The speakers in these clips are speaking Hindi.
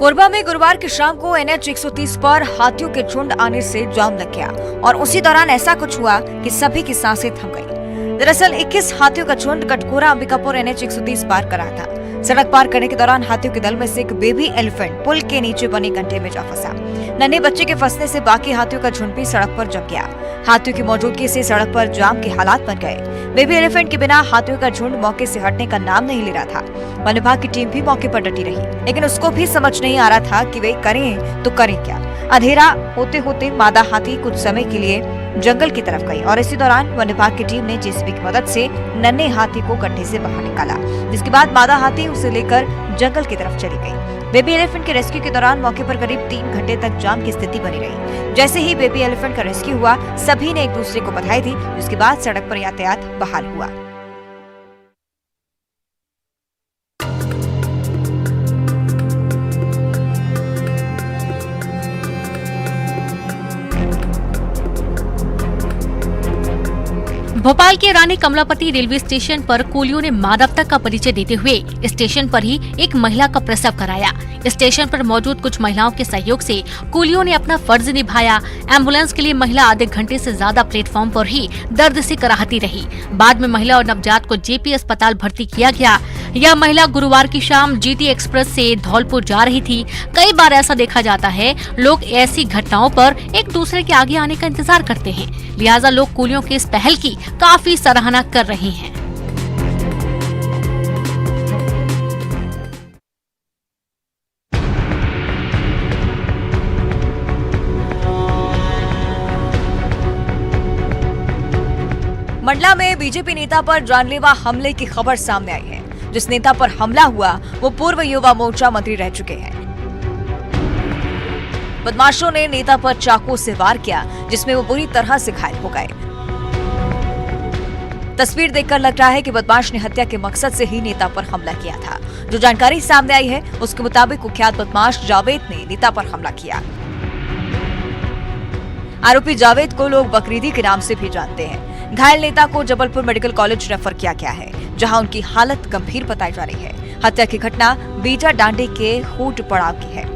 कोरबा में गुरुवार की शाम को NH 130 पर हाथियों के झुंड आने से जाम लग गया और उसी दौरान ऐसा कुछ हुआ कि सभी की सांसें थम गईं। दरअसल 21 हाथियों का झुंड कटघोरा अंबिकापुर NH 130 पार कर रहा था। सड़क पार करने के दौरान हाथियों के दल में से एक बेबी एलिफेंट पुल के नीचे बने गड्ढे में जा फंसा। नन्हे बच्चे के फंसने से बाकी हाथियों का झुंड भी सड़क पर जम गया। हाथियों की मौजूदगी से सड़क पर जाम के हालात बन गए। बेबी एलिफेंट के बिना हाथियों का झुंड मौके से हटने का नाम नहीं ले रहा था। वन विभाग की टीम भी मौके पर डटी रही, लेकिन उसको भी समझ नहीं आ रहा था कि वे करें तो करें क्या। अंधेरा होते होते मादा हाथी कुछ समय के लिए जंगल की तरफ गई और इसी दौरान वन विभाग की टीम ने जेसीबी की मदद से नन्हे हाथी को गड्ढे से बाहर निकाला, जिसके बाद मादा हाथी उसे लेकर जंगल की तरफ चली गई। बेबी एलिफेंट के रेस्क्यू के दौरान मौके पर करीब 3 घंटे तक जाम की स्थिति बनी रही। जैसे ही बेबी एलिफेंट का रेस्क्यू हुआ, सभी ने एक दूसरे को बधाई दी, जिसके बाद सड़क पर यातायात बहाल हुआ। भोपाल के रानी कमलापति रेलवे स्टेशन पर कुलियों ने मानवता का परिचय देते हुए स्टेशन पर ही एक महिला का प्रसव कराया। स्टेशन पर मौजूद कुछ महिलाओं के सहयोग से कुलियों ने अपना फर्ज निभाया। एम्बुलेंस के लिए महिला आधे घंटे से ज्यादा प्लेटफॉर्म पर ही दर्द से कराहती रही। बाद में महिला और नवजात को जेपी अस्पताल भर्ती किया गया। यह महिला गुरुवार की शाम जीटी एक्सप्रेस से धौलपुर जा रही थी। कई बार ऐसा देखा जाता है, लोग ऐसी घटनाओं पर एक दूसरे के आगे आने का इंतजार करते हैं, लिहाजा लोग कुलियों की इस पहल की काफी सराहना कर रहे हैं। मंडला में बीजेपी नेता पर जानलेवा हमले की खबर सामने आई है। जिस नेता पर हमला हुआ वो पूर्व युवा मोर्चा मंत्री रह चुके हैं। बदमाशों ने नेता पर चाकू से वार किया, जिसमें वो बुरी तरह से घायल हो गए। तस्वीर देखकर लग रहा है कि बदमाश ने हत्या के मकसद से ही नेता पर हमला किया था। जो जानकारी सामने आई है, उसके मुताबिक कुख्यात बदमाश जावेद ने नेता पर हमला किया। आरोपी जावेद को लोग बकरीदी के नाम से भी जानते हैं। घायल नेता को जबलपुर मेडिकल कॉलेज रेफर किया गया है, जहां उनकी हालत गंभीर बताई जा रही है। हत्या की घटना बीटा डांडे के खूट पड़ाव की है।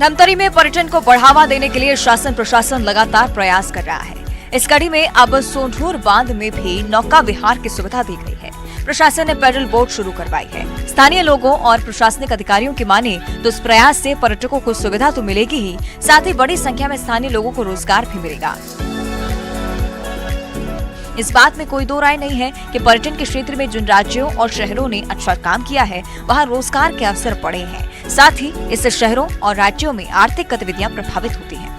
धमतरी में पर्यटन को बढ़ावा देने के लिए शासन प्रशासन लगातार प्रयास कर रहा है। इस कड़ी में अब सोंढूर बांध में भी नौका विहार की सुविधा दी गई है। प्रशासन ने पैडल बोट शुरू करवाई है। स्थानीय लोगों और प्रशासनिक अधिकारियों की माने तो इस प्रयास से पर्यटकों को सुविधा तो मिलेगी ही, साथ ही बड़ी संख्या में स्थानीय लोगों को रोजगार भी मिलेगा। इस बात में कोई दो राय नहीं है कि पर्यटन के क्षेत्र में जिन राज्यों और शहरों ने अच्छा काम किया है, वहां रोजगार के अवसर बढ़े हैं। साथ ही इससे शहरों और राज्यों में आर्थिक गतिविधियां प्रभावित होती हैं।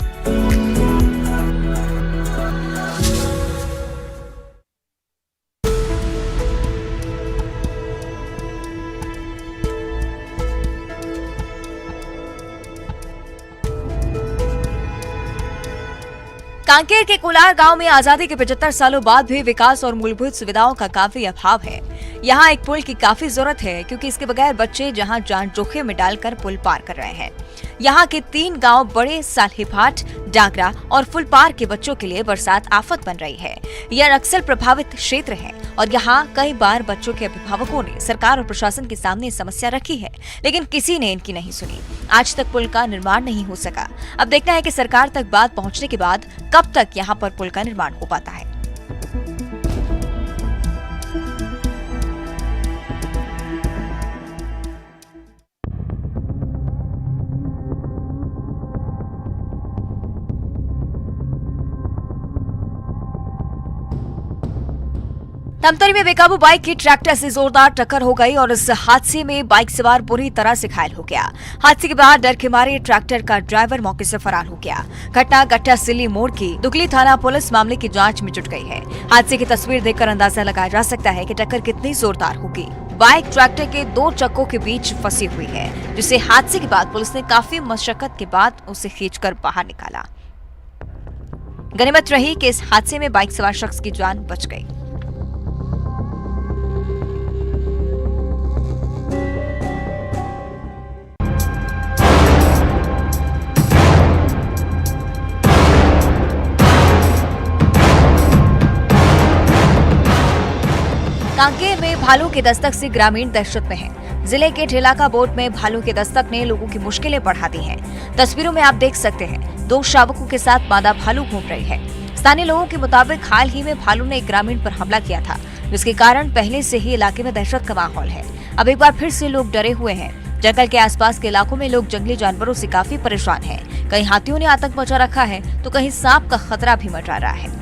कांकेर के कोलार गांव में आजादी के 75 सालों बाद भी विकास और मूलभूत सुविधाओं का काफी अभाव है। यहाँ एक पुल की काफी जरूरत है, क्योंकि इसके बगैर बच्चे जहाँ जान जोखिम में डालकर पुल पार कर रहे हैं। यहाँ के 3 गांव बड़े साल्हेभाट, डागरा और फुलपार के बच्चों के लिए बरसात आफत बन रही है। यह नक्सल प्रभावित क्षेत्र है और यहाँ कई बार बच्चों के अभिभावकों ने सरकार और प्रशासन के सामने समस्या रखी है, लेकिन किसी ने इनकी नहीं सुनी। आज तक पुल का निर्माण नहीं हो सका। अब देखना है कि सरकार तक बात पहुँचने के बाद कब तक यहाँ पर पुल का निर्माण हो पाता है। धमतरी में बेकाबू बाइक की ट्रैक्टर से जोरदार टक्कर हो गई और इस हादसे में बाइक सवार बुरी तरह से घायल हो गया। हादसे के बाद डर के मारे ट्रैक्टर का ड्राइवर मौके से फरार हो गया। घटना गट्टा सिल्ली मोड़ की दुगली थाना पुलिस मामले की जांच में जुट गई है। हादसे की तस्वीर देखकर अंदाजा लगाया जा सकता है कि टक्कर कितनी जोरदार होगी। बाइक ट्रैक्टर के 2 चक्कों के बीच फंसी हुई है, जिसे हादसे के बाद पुलिस ने काफी मशक्कत के बाद उसे खींचकर बाहर निकाला। गनीमत रही कि इस हादसे में बाइक सवार शख्स की जान बच गई। कांकेर में भालू की दस्तक से ग्रामीण दहशत में हैं। जिले के ढेलाका बोर्ड में भालू की दस्तक ने लोगों की मुश्किलें बढ़ा दी हैं। तस्वीरों में आप देख सकते हैं 2 शावकों के साथ मादा भालू घूम रही है। स्थानीय लोगों के मुताबिक हाल ही में भालू ने एक ग्रामीण पर हमला किया था, जिसके कारण पहले से ही इलाके में दहशत का माहौल है। अब एक बार फिर से लोग डरे हुए हैं। जंगल के आसपास के इलाकों में लोग जंगली जानवरों से काफी परेशान हैं। कहीं हाथियों ने आतंक मचा रखा है तो कहीं सांप का खतरा भी मंडरा रहा है।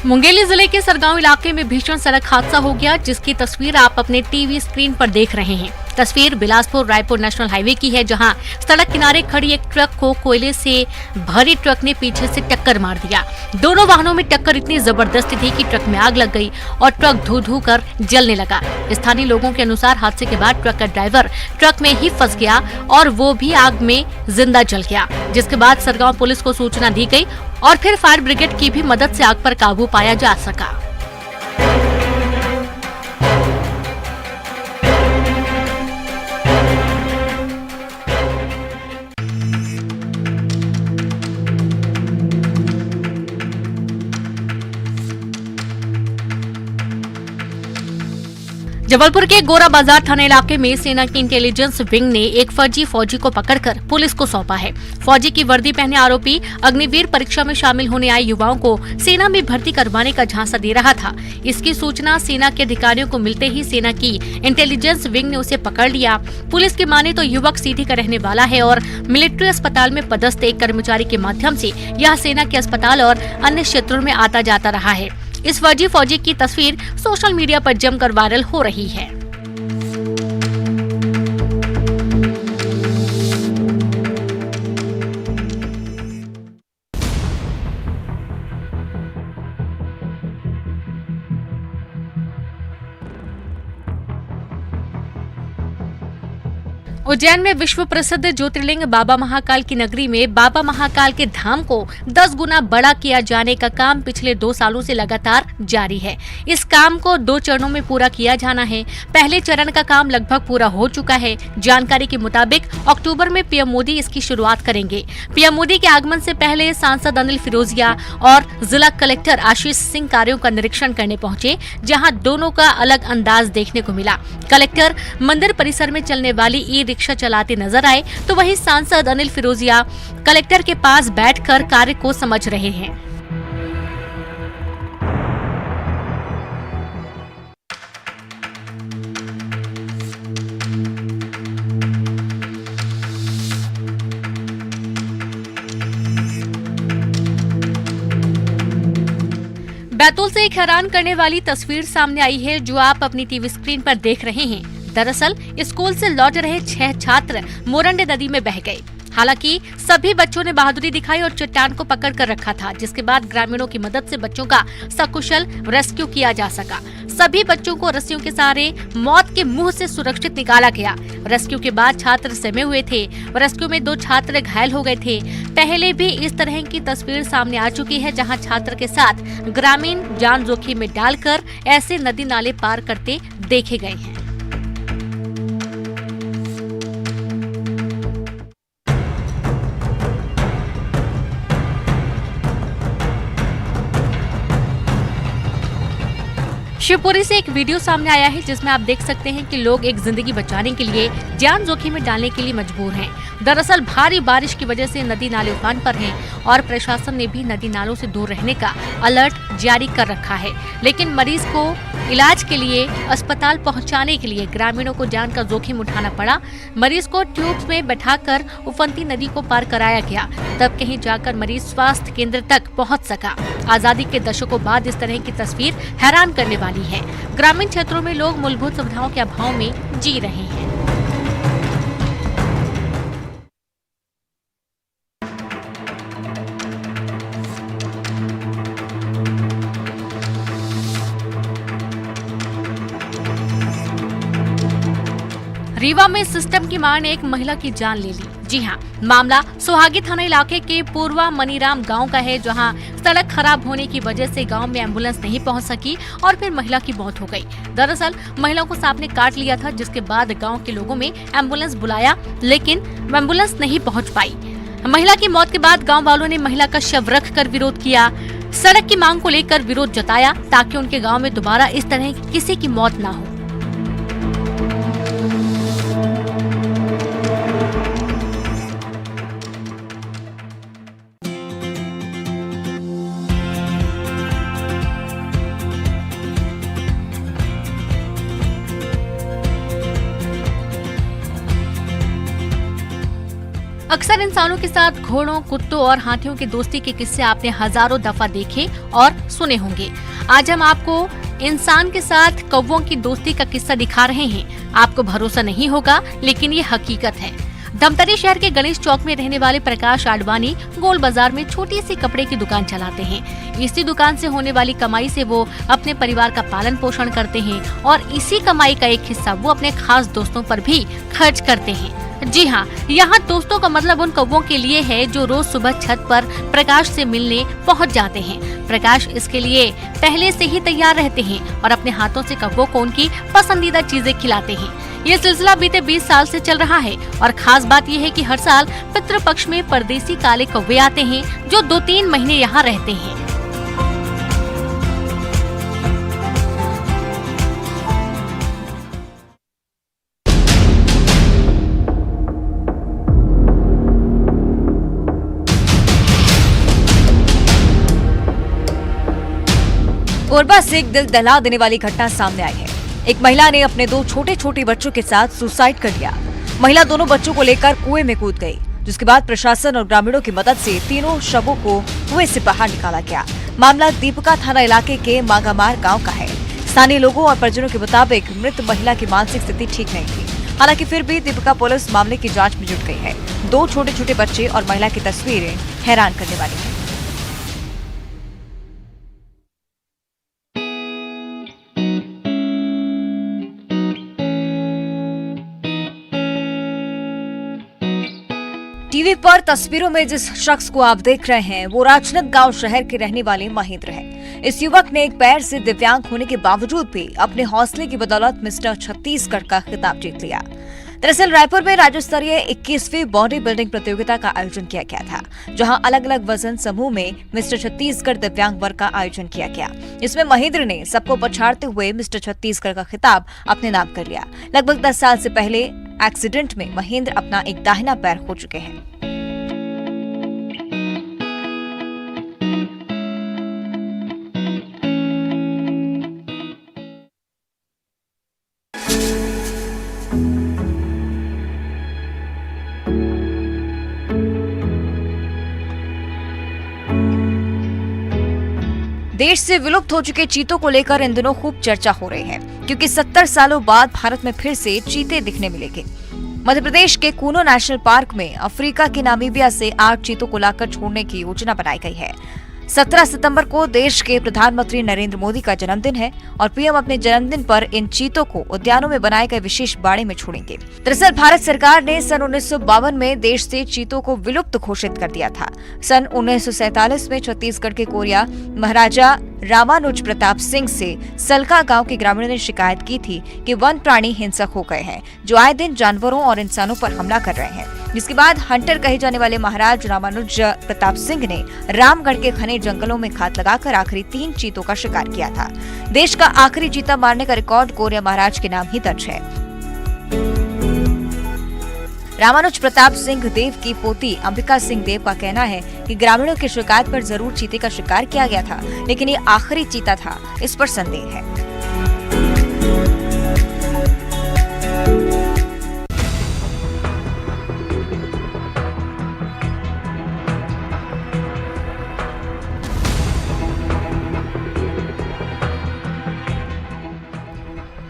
मुंगेली जिले के सरगांव इलाके में भीषण सड़क हादसा हो गया, जिसकी तस्वीर आप अपने टीवी स्क्रीन पर देख रहे हैं। तस्वीर बिलासपुर रायपुर नेशनल हाईवे की है, जहां सड़क किनारे खड़ी एक ट्रक को कोयले से भरी ट्रक ने पीछे से टक्कर मार दिया। दोनों वाहनों में टक्कर इतनी जबरदस्त थी कि ट्रक में आग लग गई और ट्रक धू कर जलने लगा। स्थानीय लोगों के अनुसार हादसे के बाद ट्रक का ड्राइवर ट्रक में ही फंस गया और वो भी आग में जिंदा जल गया, जिसके बाद सरगांव पुलिस को सूचना दी गई और फिर फायर ब्रिगेड की भी मदद से आग पर काबू पाया जा सका। जबलपुर के गोरा बाजार थाना इलाके में सेना की इंटेलिजेंस विंग ने एक फर्जी फौजी को पकड़कर पुलिस को सौंपा है। फौजी की वर्दी पहने आरोपी अग्निवीर परीक्षा में शामिल होने आए युवाओं को सेना में भर्ती करवाने का झांसा दे रहा था। इसकी सूचना सेना के अधिकारियों को मिलते ही सेना की इंटेलिजेंस विंग ने उसे पकड़ लिया। पुलिस की माने तो युवक सीधी का रहने वाला है और मिलिट्री अस्पताल में पदस्थ एक कर्मचारी के माध्यम से यह सेना के अस्पताल और अन्य क्षेत्रों में आता जाता रहा है। इस फर्जी फौजी की तस्वीर सोशल मीडिया पर जमकर वायरल हो रही है। उज्जैन में विश्व प्रसिद्ध ज्योतिर्लिंग बाबा महाकाल की नगरी में बाबा महाकाल के धाम को 10 गुना बड़ा किया जाने का काम पिछले 2 सालों से लगातार जारी है। इस काम को 2 चरणों में पूरा किया जाना है। पहले चरण का काम लगभग पूरा हो चुका है। जानकारी के मुताबिक अक्टूबर में पीएम मोदी इसकी शुरुआत करेंगे। पीएम मोदी के आगमन से पहले सांसद अनिल फिरोजिया और जिला कलेक्टर आशीष सिंह कार्यों का निरीक्षण करने पहुंचे, जहां दोनों का अलग अंदाज देखने को मिला। कलेक्टर मंदिर परिसर में चलने वाली ई रिक्शा चलाते नजर आए, तो वहीं सांसद अनिल फिरोजिया कलेक्टर के पास बैठकर कार्य को समझ रहे हैं। बैतूल से एक हैरान करने वाली तस्वीर सामने आई है, जो आप अपनी टीवी स्क्रीन पर देख रहे हैं। दरअसल स्कूल से लौट रहे 6 छात्र मोरंडे नदी में बह गए। हालांकि सभी बच्चों ने बहादुरी दिखाई और चट्टान को पकड़ कर रखा था, जिसके बाद ग्रामीणों की मदद से बच्चों का सकुशल रेस्क्यू किया जा सका। सभी बच्चों को रस्सियों के सहारे मौत के मुंह से सुरक्षित निकाला गया। रेस्क्यू के बाद छात्र सहमे हुए थे। रेस्क्यू में 2 छात्र घायल हो गए थे। पहले भी इस तरह की तस्वीर सामने आ चुकी है, जहां छात्र के साथ ग्रामीण जान जोखिम में डालकर ऐसे नदी नाले पार करते देखे गए हैं। शिवपुरी से एक वीडियो सामने आया है, जिसमें आप देख सकते हैं कि लोग एक जिंदगी बचाने के लिए जान जोखिम में डालने के लिए मजबूर हैं। दरअसल भारी बारिश की वजह से नदी नाले उफान पर हैं और प्रशासन ने भी नदी नालों से दूर रहने का अलर्ट जारी कर रखा है। लेकिन मरीज को इलाज के लिए अस्पताल पहुंचाने के लिए ग्रामीणों को जान का जोखिम उठाना पड़ा। मरीज को ट्यूब्स में बैठाकर उफनती नदी को पार कराया गया, तब कहीं जाकर मरीज स्वास्थ्य केंद्र तक पहुंच सका। आजादी के दशकों बाद इस तरह की तस्वीर हैरान करने वाली है। ग्रामीण क्षेत्रों में लोग मूलभूत सुविधाओं के अभाव में जी रहे हैं। रीवा में सिस्टम की मार ने एक महिला की जान ले ली। जी हाँ, मामला सोहागी थाना इलाके के पूर्वा मनीराम गांव का है, जहां सड़क खराब होने की वजह से गांव में एम्बुलेंस नहीं पहुंच सकी और फिर महिला की मौत हो गई। दरअसल महिला को सांप ने काट लिया था, जिसके बाद गांव के लोगों में एम्बुलेंस बुलाया, लेकिन एम्बुलेंस नहीं पहुंच पाई। महिला की मौत के बाद गाँव वालों ने महिला का शव रख कर विरोध किया। सड़क की मांग को लेकर विरोध जताया ताकि उनके गाँव में दोबारा इस तरह किसी की मौत न हो। अक्सर इंसानों के साथ घोड़ों, कुत्तों और हाथियों की दोस्ती के किस्से आपने हजारों दफा देखे और सुने होंगे। आज हम आपको इंसान के साथ कौवों की दोस्ती का किस्सा दिखा रहे हैं। आपको भरोसा नहीं होगा, लेकिन ये हकीकत है। धमतरी शहर के गणेश चौक में रहने वाले प्रकाश आडवाणी गोल बाजार में छोटी सी कपड़े की दुकान चलाते हैं। इसी दुकान से होने वाली कमाई से वो अपने परिवार का पालन पोषण करते हैं और इसी कमाई का एक हिस्सा वो अपने खास दोस्तों पर भी खर्च करते हैं। जी हाँ, यहाँ दोस्तों का मतलब उन कौवों के लिए है जो रोज सुबह छत पर प्रकाश से मिलने पहुँच जाते हैं। प्रकाश इसके लिए पहले से ही तैयार रहते हैं और अपने हाथों से कौवों को उनकी पसंदीदा चीजें खिलाते हैं। ये सिलसिला बीते 20 साल से चल रहा है और खास बात यह है कि हर साल पितृपक्ष में परदेसी काले कौवे आते हैं जो 2-3 महीने यहाँ रहते हैं। कोरबा से एक दिल दहला देने वाली घटना सामने आई है। एक महिला ने अपने 2 छोटे बच्चों के साथ सुसाइड कर लिया। महिला दोनों बच्चों को लेकर कुएं में कूद गई, जिसके बाद प्रशासन और ग्रामीणों की मदद से तीनों शवों को कुएं से बाहर निकाला गया। मामला दीपिका थाना इलाके के मांगामार गांव का है। स्थानीय लोगों और परिजनों के मुताबिक मृत महिला की मानसिक स्थिति ठीक नहीं थी। हालांकि फिर भी दीपिका पुलिस मामले की जाँच में जुट गई है। 2 छोटे बच्चे और महिला की तस्वीरें हैरान करने वाली है। टीवी पर तस्वीरों में जिस शख्स को आप देख रहे हैं वो राजनांदगांव शहर के रहने वाले महेंद्र हैं। इस युवक ने एक पैर से दिव्यांग होने के बावजूद भी अपने हौसले की बदौलत मिस्टर छत्तीसगढ़ का खिताब जीत लिया। दरअसल रायपुर में राज्य स्तरीय 21वीं बॉडी बिल्डिंग प्रतियोगिता का आयोजन किया गया था, जहां अलग अलग वजन समूह में मिस्टर छत्तीसगढ़ दिव्यांग वर्ग का आयोजन किया गया। इसमें महेंद्र ने सबको पछाड़ते हुए मिस्टर छत्तीसगढ़ का खिताब अपने नाम कर लिया। लगभग 10 साल से पहले एक्सीडेंट में महेंद्र अपना एक दाहिना पैर खो चुके हैं। देश से विलुप्त हो चुके चीतों को लेकर इन दिनों खूब चर्चा हो रही है, क्योंकि 70 सालों बाद भारत में फिर से चीते दिखने मिलेंगे। मध्य प्रदेश के कूनो नेशनल पार्क में अफ्रीका के नामीबिया से 8 चीतों को लाकर छोड़ने की योजना बनाई गई है। 17 सितंबर को देश के प्रधानमंत्री नरेंद्र मोदी का जन्मदिन है और पीएम अपने जन्मदिन पर इन चीतों को उद्यानों में बनाए गए विशेष बाड़े में छोड़ेंगे। दरअसल भारत सरकार ने सन 1952 में देश से चीतों को विलुप्त घोषित कर दिया था। सन 1947 में छत्तीसगढ़ के कोरिया महाराजा रामानुज प्रताप सिंह से सलका गांव के ग्रामीणों ने शिकायत की थी कि वन प्राणी हिंसक हो गए हैं, जो आए दिन जानवरों और इंसानों पर हमला कर रहे हैं। जिसके बाद हंटर कहे जाने वाले महाराज रामानुज प्रताप सिंह ने रामगढ़ के घने जंगलों में घात लगाकर आखिरी 3 चीतों का शिकार किया था। देश का आखिरी चीता मारने का रिकॉर्ड कोरिया महाराज के नाम ही दर्ज है। रामानुज प्रताप सिंह देव की पोती अंबिका सिंह देव का कहना है कि ग्रामीणों की शिकायत पर जरूर चीते का शिकार किया गया था, लेकिन ये आखिरी चीता था, इस पर संदेह है।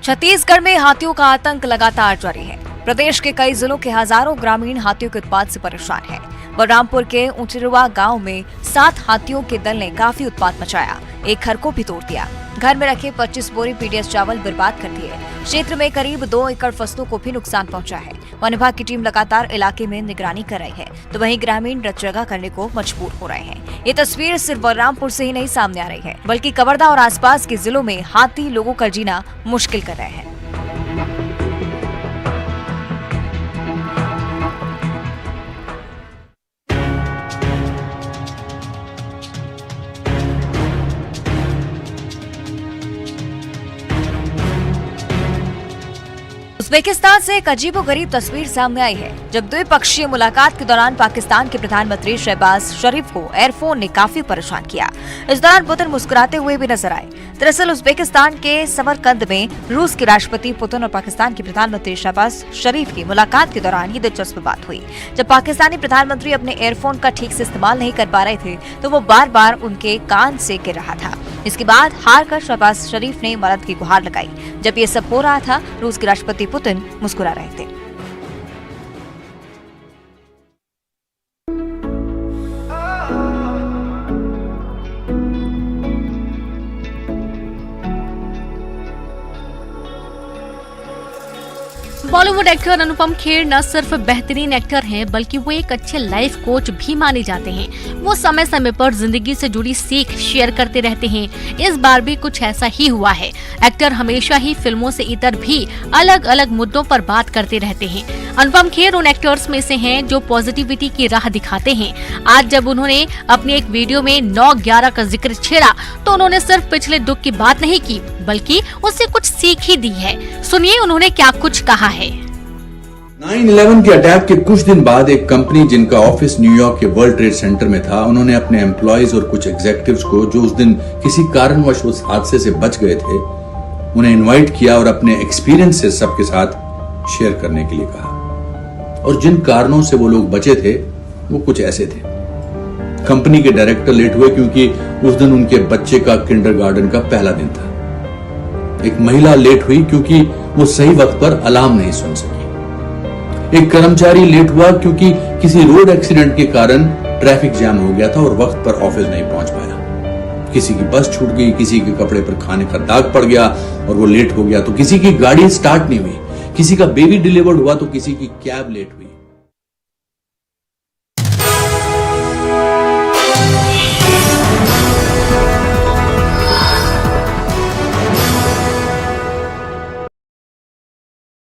छत्तीसगढ़ में हाथियों का आतंक लगातार जारी है। प्रदेश के कई जिलों के हजारों ग्रामीण हाथियों के उत्पात से परेशान हैं। बलरामपुर के ऊंचरुआ गांव में 7 हाथियों के दल ने काफी उत्पात मचाया, एक घर को भी तोड़ दिया। घर में रखे 25 बोरी पीडीएस चावल बर्बाद कर दिए। क्षेत्र में करीब 2 एकड़ फसलों को भी नुकसान पहुंचा है। वन विभाग की टीम लगातार इलाके में निगरानी कर रही है, तो वहीं ग्रामीण रत जगह करने को मजबूर हो रहे हैं। ये तस्वीर सिर्फ बलरामपुर से ही नहीं सामने आ रही है, बल्कि कवर्धा और आसपास के जिलों में हाथी लोगों का जीना मुश्किल कर रहे हैं। उज्बेकिस्तान से एक अजीबोगरीब तस्वीर सामने आई है, जब द्विपक्षीय मुलाकात के दौरान पाकिस्तान के प्रधानमंत्री शहबाज शरीफ को एयरफोन ने काफी परेशान किया। इस दौरान पुतिन मुस्कुराते हुए भी नजर आए। दरअसल उज्बेकिस्तान के समरकंद में रूस के राष्ट्रपति पुतिन और पाकिस्तान के प्रधानमंत्री शहबाज शरीफ की मुलाकात के दौरान ये दिलचस्प बात हुई। जब पाकिस्तानी प्रधानमंत्री अपने एयरफोन का ठीक से इस्तेमाल नहीं कर पा रहे थे, तो वो बार बार उनके कान से गिर रहा था। इसके बाद हार कर शहबाज शरीफ ने मदद की गुहार लगाई। जब ये सब हो रहा था, रूस के राष्ट्रपति पुतिन मुस्कुरा रहे थे। बॉलीवुड एक्टर अनुपम खेर न सिर्फ बेहतरीन एक्टर हैं, बल्कि वो एक अच्छे लाइफ कोच भी माने जाते हैं। वो समय समय पर जिंदगी से जुड़ी सीख शेयर करते रहते हैं। इस बार भी कुछ ऐसा ही हुआ है। एक्टर हमेशा ही फिल्मों से इतर भी अलग अलग मुद्दों पर बात करते रहते हैं। अनुपम खेर उन एक्टर्स में से हैं जो पॉजिटिविटी की राह दिखाते हैं। आज जब उन्होंने अपने एक वीडियो में 9/11 का जिक्र छेड़ा, तो उन्होंने सिर्फ पिछले दुख की बात नहीं की, बल्कि उससे कुछ सीख ही दी है। सुनिए उन्होंने क्या कुछ कहा है। 9/11 के अटैक के कुछ दिन बाद एक कंपनी जिनका ऑफिस न्यूयॉर्क के वर्ल्ड ट्रेड सेंटर में था, उन्होंने अपने एम्प्लॉयज और कुछ एग्जीक्यूटिव्स को जो उस दिन किसी कारणवश उस हादसे से बच गए थे, उन्हें इनवाइट किया और अपने एक्सपीरियंसेस सबके साथ शेयर करने के लिए कहा। और जिन कारणों से वो लोग बचे थे वो कुछ ऐसे थे। कंपनी के डायरेक्टर लेट हुए क्योंकि उस दिन उनके बच्चे का किंडरगार्टन का पहला दिन था। एक महिला लेट हुई क्योंकि वो सही वक्त पर अलार्म नहीं सुन सकी। एक कर्मचारी लेट हुआ क्योंकि किसी रोड एक्सीडेंट के कारण ट्रैफिक जैम हो गया था और वक्त पर ऑफिस नहीं पहुंच पाया। किसी की बस छूट गई, किसी के कपड़े पर खाने का दाग पड़ गया और वो लेट हो गया, तो किसी की गाड़ी स्टार्ट नहीं हुई, किसी का बेबी डिलीवर्ड हुआ तो किसी की कैब लेट हुई।